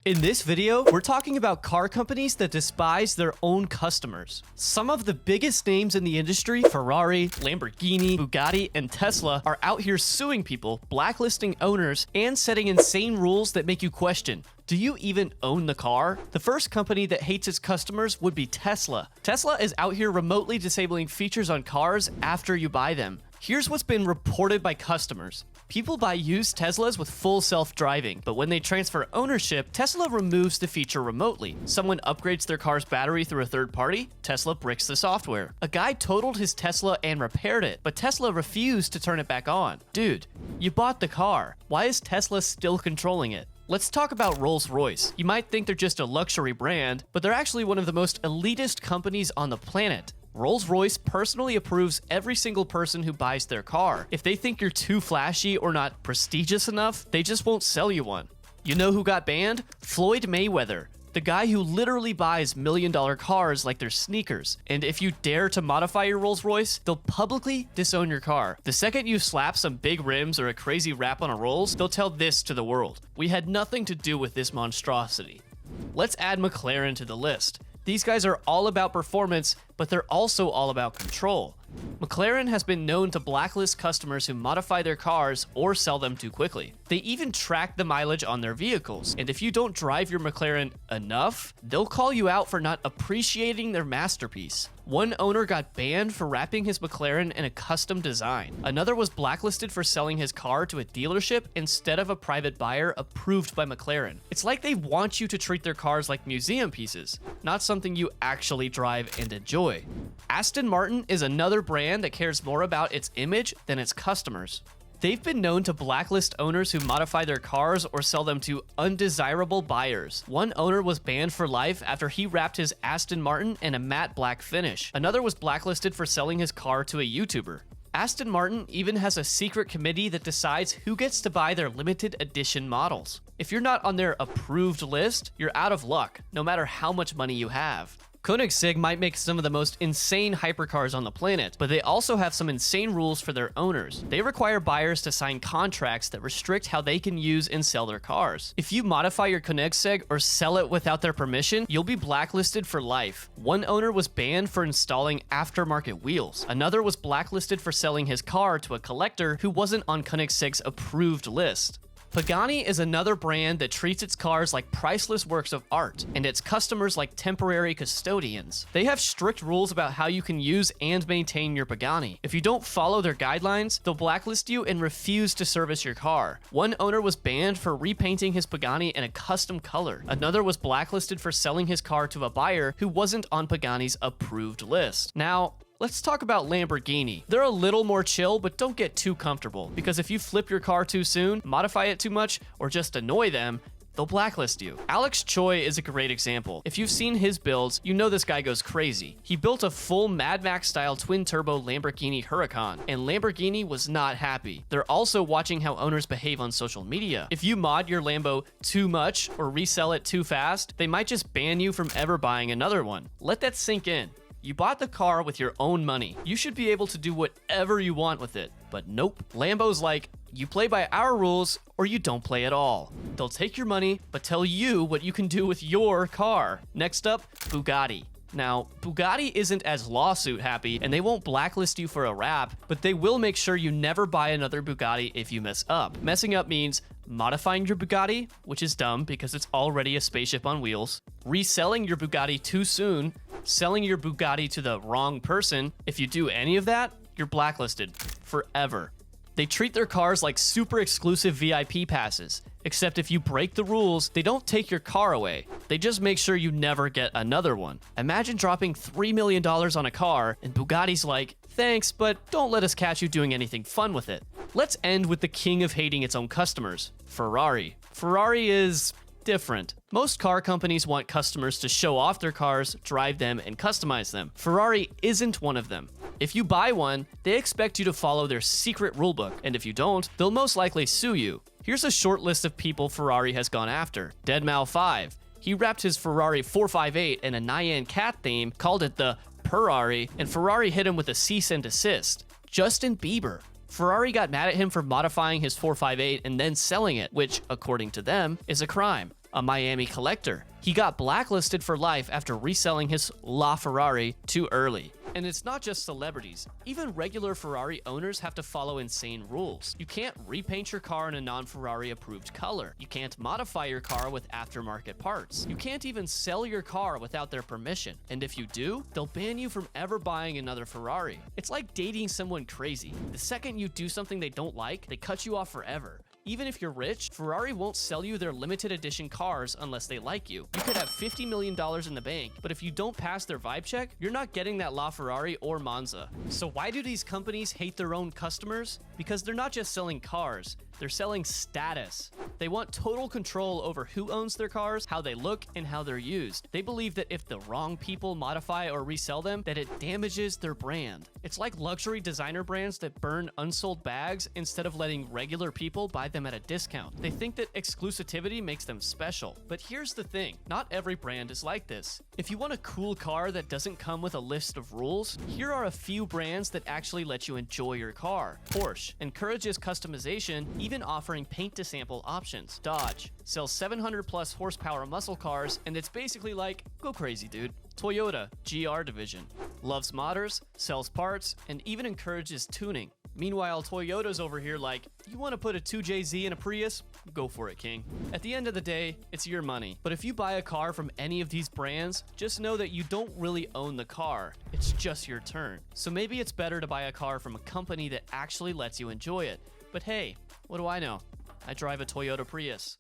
In this video, we're talking about car companies that despise their own customers. Some of the biggest names in the industry, Ferrari, Lamborghini, Bugatti, and Tesla, are out here suing people, blacklisting owners, and setting insane rules that make you question, do you even own the car? The first company that hates its customers would be Tesla. Tesla is out here remotely disabling features on cars after you buy them. Here's what's been reported by customers. People buy used Teslas with full self-driving, but when they transfer ownership, Tesla removes the feature remotely. Someone upgrades their car's battery through a third party, Tesla bricks the software. A guy totaled his Tesla and repaired it, but Tesla refused to turn it back on. Dude, you bought the car. Why is Tesla still controlling it? Let's talk about Rolls-Royce. You might think they're just a luxury brand, but they're actually one of the most elitist companies on the planet. Rolls-Royce personally approves every single person who buys their car. If they think you're too flashy or not prestigious enough, they just won't sell you one. You know who got banned? Floyd Mayweather, the guy who literally buys million-dollar cars like they're sneakers. And if you dare to modify your Rolls-Royce, they'll publicly disown your car. The second you slap some big rims or a crazy wrap on a Rolls, they'll tell this to the world: we had nothing to do with this monstrosity. Let's add McLaren to the list. These guys are all about performance, but they're also all about control. McLaren has been known to blacklist customers who modify their cars or sell them too quickly. They even track the mileage on their vehicles, and if you don't drive your McLaren enough, they'll call you out for not appreciating their masterpiece. One owner got banned for wrapping his McLaren in a custom design. Another was blacklisted for selling his car to a dealership instead of a private buyer approved by McLaren. It's like they want you to treat their cars like museum pieces, not something you actually drive and enjoy. Aston Martin is another brand that cares more about its image than its customers. They've been known to blacklist owners who modify their cars or sell them to undesirable buyers. One owner was banned for life after he wrapped his Aston Martin in a matte black finish. Another was blacklisted for selling his car to a YouTuber. Aston Martin even has a secret committee that decides who gets to buy their limited edition models. If you're not on their approved list, you're out of luck, no matter how much money you have. Koenigsegg might make some of the most insane hypercars on the planet, but they also have some insane rules for their owners. They require buyers to sign contracts that restrict how they can use and sell their cars. If you modify your Koenigsegg or sell it without their permission, you'll be blacklisted for life. One owner was banned for installing aftermarket wheels. Another was blacklisted for selling his car to a collector who wasn't on Koenigsegg's approved list. Pagani is another brand that treats its cars like priceless works of art, and its customers like temporary custodians. They have strict rules about how you can use and maintain your Pagani. If you don't follow their guidelines, they'll blacklist you and refuse to service your car. One owner was banned for repainting his Pagani in a custom color. Another was blacklisted for selling his car to a buyer who wasn't on Pagani's approved list. Now, let's talk about Lamborghini. They're a little more chill, but don't get too comfortable, because if you flip your car too soon, modify it too much, or just annoy them, they'll blacklist you. Alex Choi is a great example. If you've seen his builds, you know this guy goes crazy. He built a full Mad Max-style twin-turbo Lamborghini Huracan, and Lamborghini was not happy. They're also watching how owners behave on social media. If you mod your Lambo too much or resell it too fast, they might just ban you from ever buying another one. Let that sink in. You bought the car with your own money. You should be able to do whatever you want with it. But nope. Lambo's like, you play by our rules or you don't play at all. They'll take your money, but tell you what you can do with your car. Next up, Bugatti. Now, Bugatti isn't as lawsuit happy, and they won't blacklist you for a wrap, but they will make sure you never buy another Bugatti if you mess up. Messing up means modifying your Bugatti, which is dumb because it's already a spaceship on wheels, reselling your Bugatti too soon, selling your Bugatti to the wrong person. If you do any of that, you're blacklisted forever. They treat their cars like super exclusive VIP passes, except if you break the rules, they don't take your car away. They just make sure you never get another one. Imagine dropping $3 million on a car, and Bugatti's like, thanks, but don't let us catch you doing anything fun with it. Let's end with the king of hating its own customers, Ferrari. Ferrari is different. Most car companies want customers to show off their cars, drive them, and customize them. Ferrari isn't one of them. If you buy one, they expect you to follow their secret rulebook, and if you don't, they'll most likely sue you. Here's a short list of people Ferrari has gone after. deadmau5. He wrapped his Ferrari 458 in a Nyan cat theme, called it the Ferrari, and Ferrari hit him with a cease and desist. Justin Bieber. Ferrari got mad at him for modifying his 458 and then selling it, which, according to them, is a crime. A Miami collector. He got blacklisted for life after reselling his LaFerrari too early. And it's not just celebrities. Even regular Ferrari owners have to follow insane rules. You can't repaint your car in a non-Ferrari approved color. You can't modify your car with aftermarket parts. You can't even sell your car without their permission. And if you do, they'll ban you from ever buying another Ferrari. It's like dating someone crazy. The second you do something they don't like, they cut you off forever. Even if you're rich, Ferrari won't sell you their limited edition cars unless they like you. You could have $50 million in the bank, but if you don't pass their vibe check, you're not getting that LaFerrari or Monza. So why do these companies hate their own customers? Because they're not just selling cars, they're selling status. They want total control over who owns their cars, how they look, and how they're used. They believe that if the wrong people modify or resell them, that it damages their brand. It's like luxury designer brands that burn unsold bags instead of letting regular people buy them at a discount. They think that exclusivity makes them special. But here's the thing, not every brand is like this. If you want a cool car that doesn't come with a list of rules, here are a few brands that actually let you enjoy your car. Porsche encourages customization, even offering paint to sample options. Dodge sells 700 plus horsepower muscle cars, and it's basically like, go crazy, dude. Toyota, GR division, loves modders, sells parts, and even encourages tuning. Meanwhile, Toyota's over here like, you want to put a 2JZ in a Prius? Go for it, king. At the end of the day, it's your money. But if you buy a car from any of these brands, just know that you don't really own the car. It's just your turn. So maybe it's better to buy a car from a company that actually lets you enjoy it. But hey, what do I know? I drive a Toyota Prius.